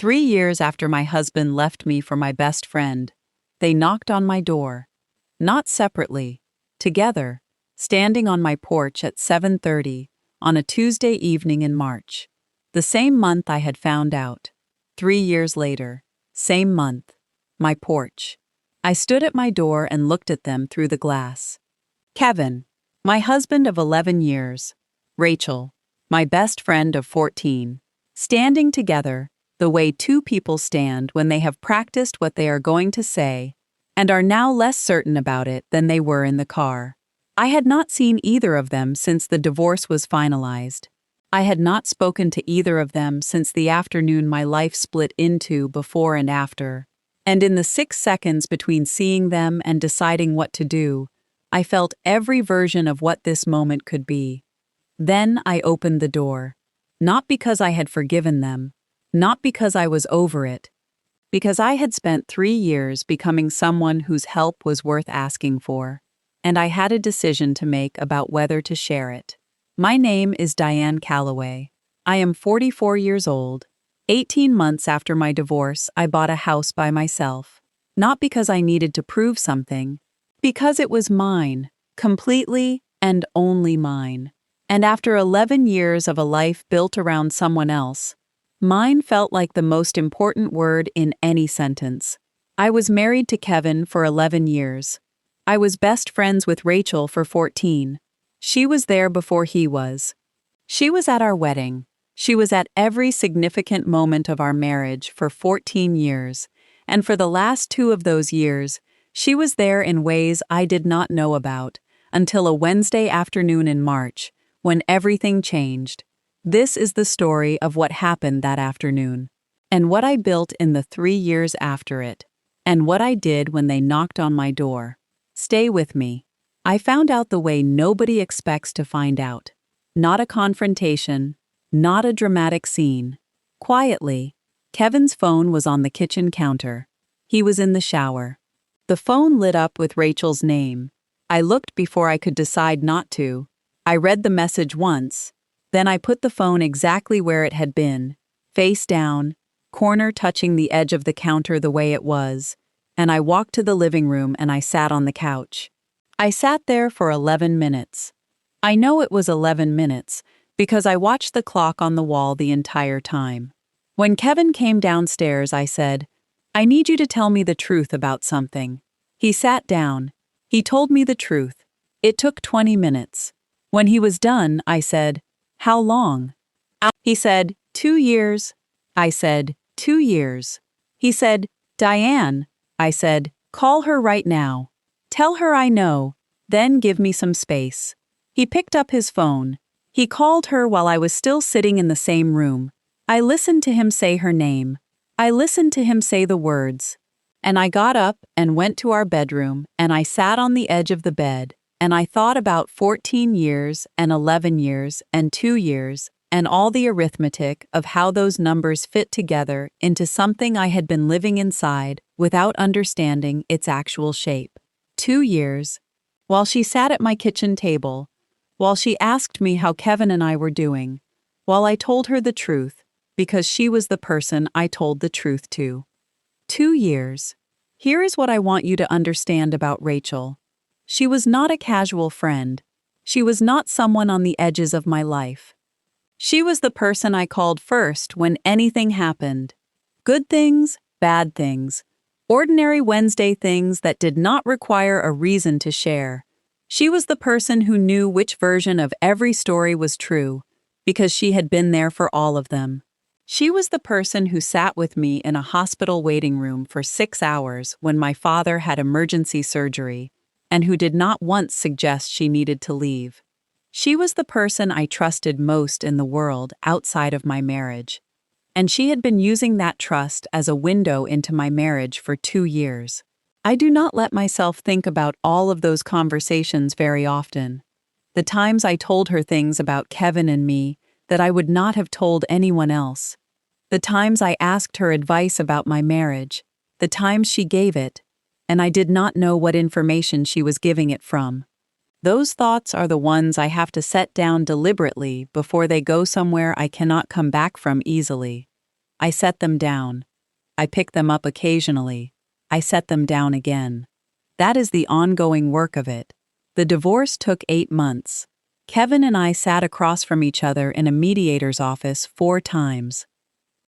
3 years after my husband left me for my best friend, they knocked on my door. Not separately, together, standing on my porch at 7:30 on a Tuesday evening in March. The same month I had found out. 3 years later, same month, my porch. I stood at my door and looked at them through the glass. Kevin, my husband of 11 years. Rachel, my best friend of 14. Standing together, the way two people stand when they have practiced what they are going to say and are now less certain about it than they were in the car. I had not seen either of them since the divorce was finalized. I had not spoken to either of them since the afternoon my life split into before and after. And in the 6 seconds between seeing them and deciding what to do, I felt every version of what this moment could be. Then I opened the door. Not because I had forgiven them, not because I was over it, because I had spent 3 years becoming someone whose help was worth asking for, and I had a decision to make about whether to share it. My name is Diane Calloway. I am 44 years old. 18 months after my divorce, I bought a house by myself, not because I needed to prove something, because it was mine, completely and only mine. And after 11 years of a life built around someone else, mine felt like the most important word in any sentence. I was married to Kevin for 11 years. I was best friends with Rachel for 14. She was there before he was. She was at our wedding. She was at every significant moment of our marriage for 14 years, and for the last 2 of those years, she was there in ways I did not know about until a Wednesday afternoon in March, when everything changed. This is the story of what happened that afternoon, and what I built in the 3 years after it, and what I did when they knocked on my door. Stay with me. I found out the way nobody expects to find out. Not a confrontation, not a dramatic scene. Quietly, Kevin's phone was on the kitchen counter. He was in the shower. The phone lit up with Rachel's name. I looked before I could decide not to. I read the message once. Then I put the phone exactly where it had been, face down, corner touching the edge of the counter the way it was, and I walked to the living room and I sat on the couch. I sat there for 11 minutes. I know it was 11 minutes because I watched the clock on the wall the entire time. When Kevin came downstairs, I said, "I need you to tell me the truth about something." He sat down. He told me the truth. It took 20 minutes. When he was done, I said, "How long?" He said, 2 years. I said, 2 years. He said, "Diane." I said, "Call her right now. Tell her I know, then give me some space." He picked up his phone. He called her while I was still sitting in the same room. I listened to him say her name. I listened to him say the words. And I got up and went to our bedroom, and I sat on the edge of the bed, and I thought about 14 years and 11 years and 2 years and all the arithmetic of how those numbers fit together into something I had been living inside without understanding its actual shape. 2 years, while she sat at my kitchen table, while she asked me how Kevin and I were doing, while I told her the truth, because she was the person I told the truth to. 2 years. Here is what I want you to understand about Rachel. She was not a casual friend. She was not someone on the edges of my life. She was the person I called first when anything happened. Good things, bad things, ordinary Wednesday things that did not require a reason to share. She was the person who knew which version of every story was true, because she had been there for all of them. She was the person who sat with me in a hospital waiting room for 6 hours when my father had emergency surgery, and who did not once suggest she needed to leave. She was the person I trusted most in the world outside of my marriage, and she had been using that trust as a window into my marriage for 2 years. I do not let myself think about all of those conversations very often. The times I told her things about Kevin and me that I would not have told anyone else. The times I asked her advice about my marriage. The times she gave it, and I did not know what information she was giving it from. Those thoughts are the ones I have to set down deliberately before they go somewhere I cannot come back from easily. I set them down. I pick them up occasionally. I set them down again. That is the ongoing work of it. The divorce took 8 months. Kevin and I sat across from each other in a mediator's office 4 times.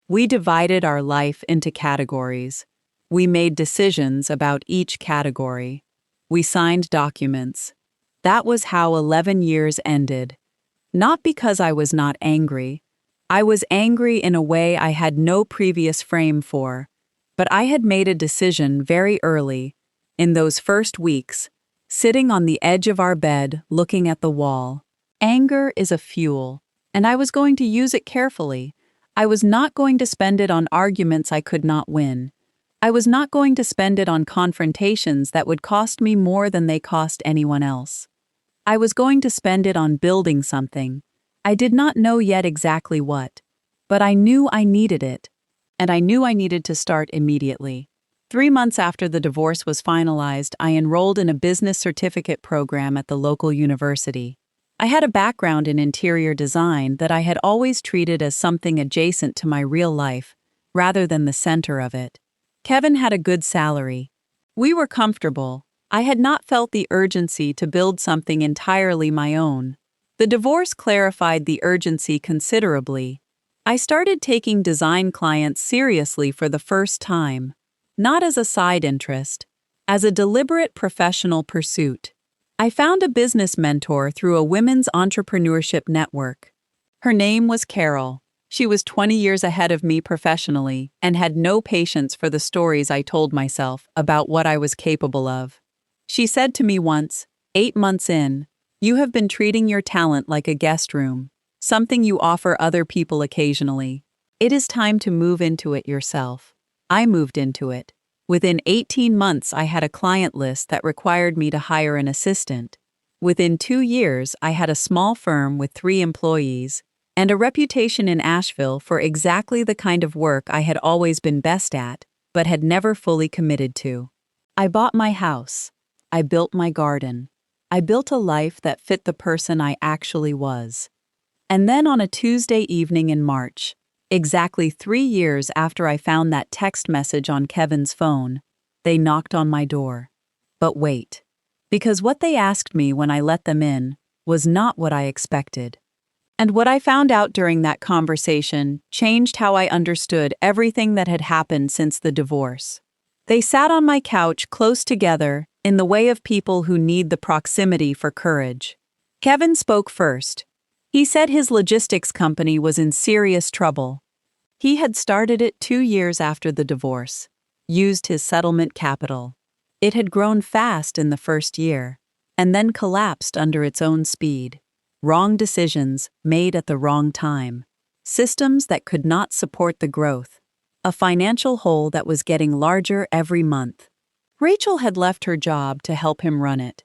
We divided our life into categories. We made decisions about each category. We signed documents. That was how 11 years ended. Not because I was not angry. I was angry in a way I had no previous frame for. But I had made a decision very early, in those first weeks, sitting on the edge of our bed looking at the wall. Anger is a fuel, and I was going to use it carefully. I was not going to spend it on arguments I could not win. I was not going to spend it on confrontations that would cost me more than they cost anyone else. I was going to spend it on building something. I did not know yet exactly what, but I knew I needed it, and I knew I needed to start immediately. 3 months after the divorce was finalized, I enrolled in a business certificate program at the local university. I had a background in interior design that I had always treated as something adjacent to my real life, rather than the center of it. Kevin had a good salary. We were comfortable. I had not felt the urgency to build something entirely my own. The divorce clarified the urgency considerably. I started taking design clients seriously for the first time, not as a side interest, as a deliberate professional pursuit. I found a business mentor through a women's entrepreneurship network. Her name was Carol. She was 20 years ahead of me professionally and had no patience for the stories I told myself about what I was capable of. She said to me once, 8 months in, "You have been treating your talent like a guest room, something you offer other people occasionally. It is time to move into it yourself." I moved into it. Within 18 months, I had a client list that required me to hire an assistant. Within 2 years, I had a small firm with 3 employees and a reputation in Asheville for exactly the kind of work I had always been best at, but had never fully committed to. I bought my house. I built my garden. I built a life that fit the person I actually was. And then on a Tuesday evening in March, exactly 3 years after I found that text message on Kevin's phone, they knocked on my door. But wait, because what they asked me when I let them in was not what I expected. And what I found out during that conversation changed how I understood everything that had happened since the divorce. They sat on my couch close together in the way of people who need the proximity for courage. Kevin spoke first. He said his logistics company was in serious trouble. He had started it 2 years after the divorce, used his settlement capital. It had grown fast in the first year, and then collapsed under its own speed. Wrong decisions made at the wrong time. Systems that could not support the growth. A financial hole that was getting larger every month. Rachel had left her job to help him run it.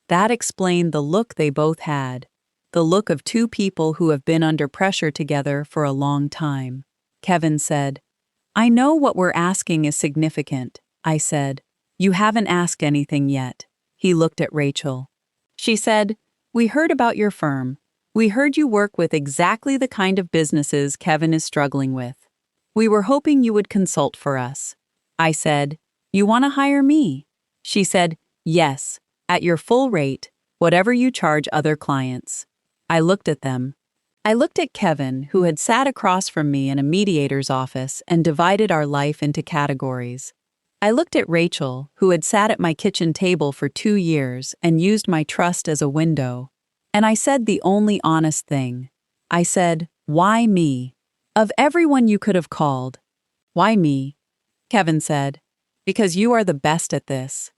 That explained the look they both had. The look of 2 people who have been under pressure together for a long time. Kevin said, "I know what we're asking is significant." I said, "You haven't asked anything yet." He looked at Rachel. She said, "We heard about your firm. We heard you work with exactly the kind of businesses Kevin is struggling with. We were hoping you would consult for us." I said, "You want to hire me?" She said, "Yes, at your full rate, whatever you charge other clients." I looked at them. I looked at Kevin, who had sat across from me in a mediator's office and divided our life into categories. I looked at Rachel, who had sat at my kitchen table for 2 years and used my trust as a window. And I said the only honest thing. I said, "Why me? Of everyone you could have called, why me?" Kevin said, "Because you are the best at this.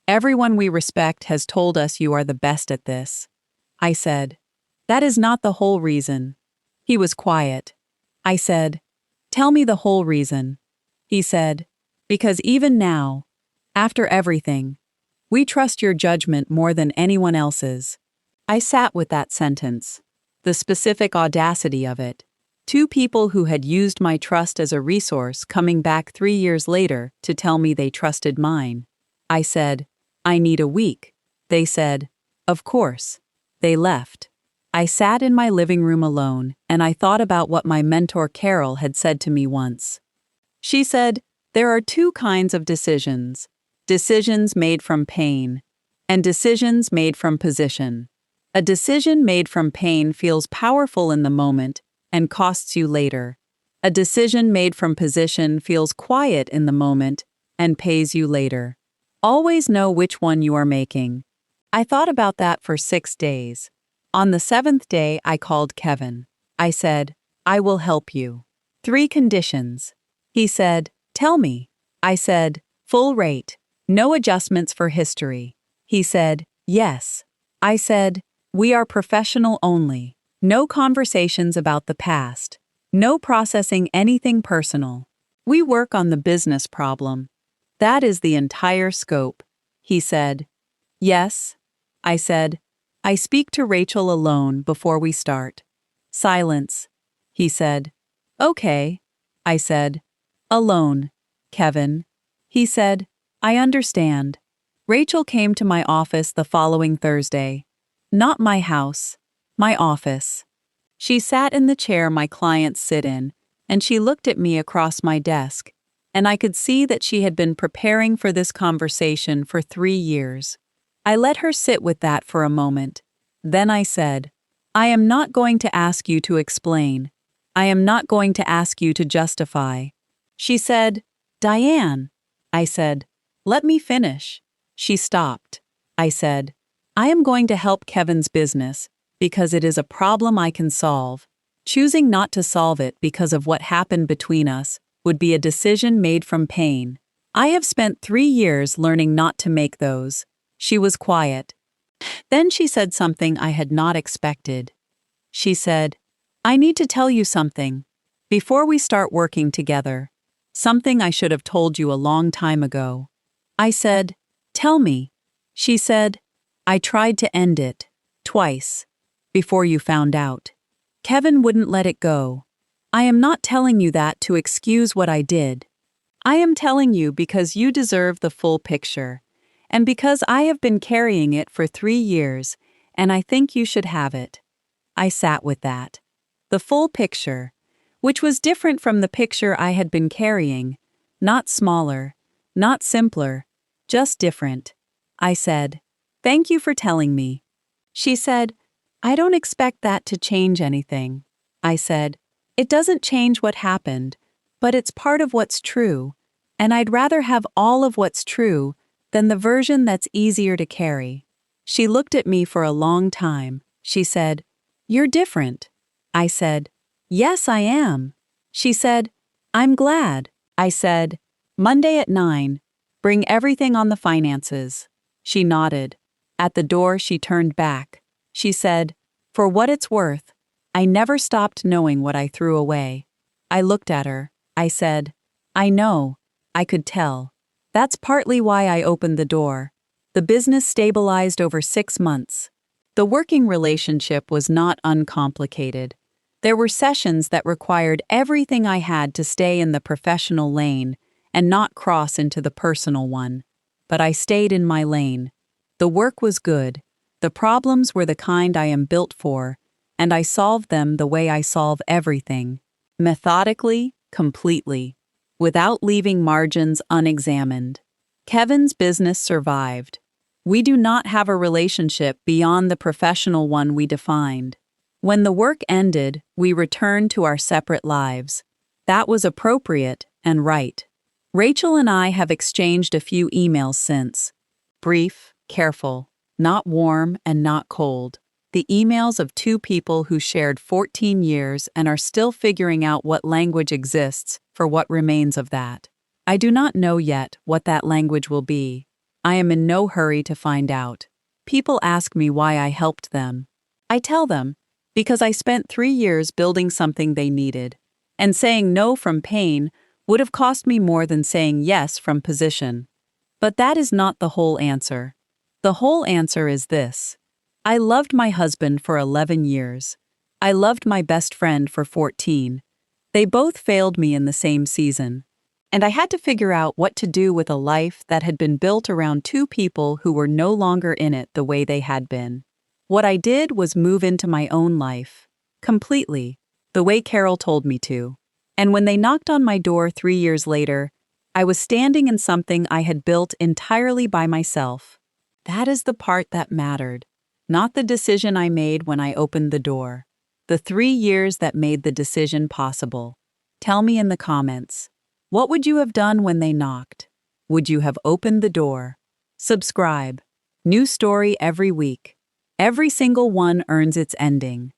Everyone we respect has told us you are the best at this." I said, "That is not the whole reason." He was quiet. I said, "Tell me the whole reason." He said, "Because even now, after everything, we trust your judgment more than anyone else's." I sat with that sentence, the specific audacity of it. 2 people who had used my trust as a resource coming back 3 years later to tell me they trusted mine. I said, "I need a week." They said, "Of course." They left. I sat in my living room alone, and I thought about what my mentor Carol had said to me once. She said, "There are two kinds of decisions: decisions made from pain, and decisions made from position. A decision made from pain feels powerful in the moment and costs you later. A decision made from position feels quiet in the moment and pays you later. Always know which one you are making." I thought about that for 6 days. On the 7th day, I called Kevin. I said, "I will help you. 3 conditions." He said, "Tell me." I said, "Full rate. No adjustments for history." He said, "Yes." I said, "We are professional only. No conversations about the past. No processing anything personal. We work on the business problem. That is the entire scope." He said, "Yes." I said, "I speak to Rachel alone before we start." Silence. He said, "Okay." I said, "Alone, Kevin." He said, "I understand." Rachel came to my office the following Thursday. Not my house, my office. She sat in the chair my clients sit in, and she looked at me across my desk, and I could see that she had been preparing for this conversation for 3 years. I let her sit with that for a moment. Then I said, "I am not going to ask you to explain. I am not going to ask you to justify." She said, "Diane." I said, "Let me finish." She stopped. I said, "I am going to help Kevin's business because it is a problem I can solve. Choosing not to solve it because of what happened between us would be a decision made from pain. I have spent 3 years learning not to make those." She was quiet. Then she said something I had not expected. She said, "I need to tell you something. Before we start working together. Something I should have told you a long time ago." I said, "Tell me." She said, "I tried to end it. Twice. Before you found out. Kevin wouldn't let it go. I am not telling you that to excuse what I did. I am telling you because you deserve the full picture, and because I have been carrying it for 3 years, and I think you should have it." I sat with that. The full picture, which was different from the picture I had been carrying, not smaller, not simpler, just different. I said, "Thank you for telling me." She said, "I don't expect that to change anything." I said, "It doesn't change what happened, but it's part of what's true, and I'd rather have all of what's true than the version that's easier to carry." She looked at me for a long time. She said, "You're different." I said, "Yes, I am." She said, "I'm glad." I said, "Monday at 9, bring everything on the finances." She nodded. At the door, she turned back. She said, "For what it's worth, I never stopped knowing what I threw away." I looked at her. I said, "I know. I could tell. That's partly why I opened the door." The business stabilized over 6 months. The working relationship was not uncomplicated. There were sessions that required everything I had to stay in the professional lane and not cross into the personal one. But I stayed in my lane. The work was good. The problems were the kind I am built for, and I solved them the way I solve everything. Methodically, completely, without leaving margins unexamined. Kevin's business survived. We do not have a relationship beyond the professional one we defined. When the work ended, we returned to our separate lives. That was appropriate and right. Rachel and I have exchanged a few emails since. Brief, careful, not warm and not cold. The emails of 2 people who shared 14 years and are still figuring out what language exists for what remains of that. I do not know yet what that language will be. I am in no hurry to find out. People ask me why I helped them. I tell them, because I spent 3 years building something they needed, and saying no from pain would have cost me more than saying yes from position. But that is not the whole answer. The whole answer is this. I loved my husband for 11 years. I loved my best friend for 14. They both failed me in the same season. And I had to figure out what to do with a life that had been built around 2 people who were no longer in it the way they had been. What I did was move into my own life. Completely. The way Carol told me to. And when they knocked on my door 3 years later, I was standing in something I had built entirely by myself. That is the part that mattered, not the decision I made when I opened the door. The 3 years that made the decision possible. Tell me in the comments, what would you have done when they knocked? Would you have opened the door? Subscribe. New story every week. Every single one earns its ending.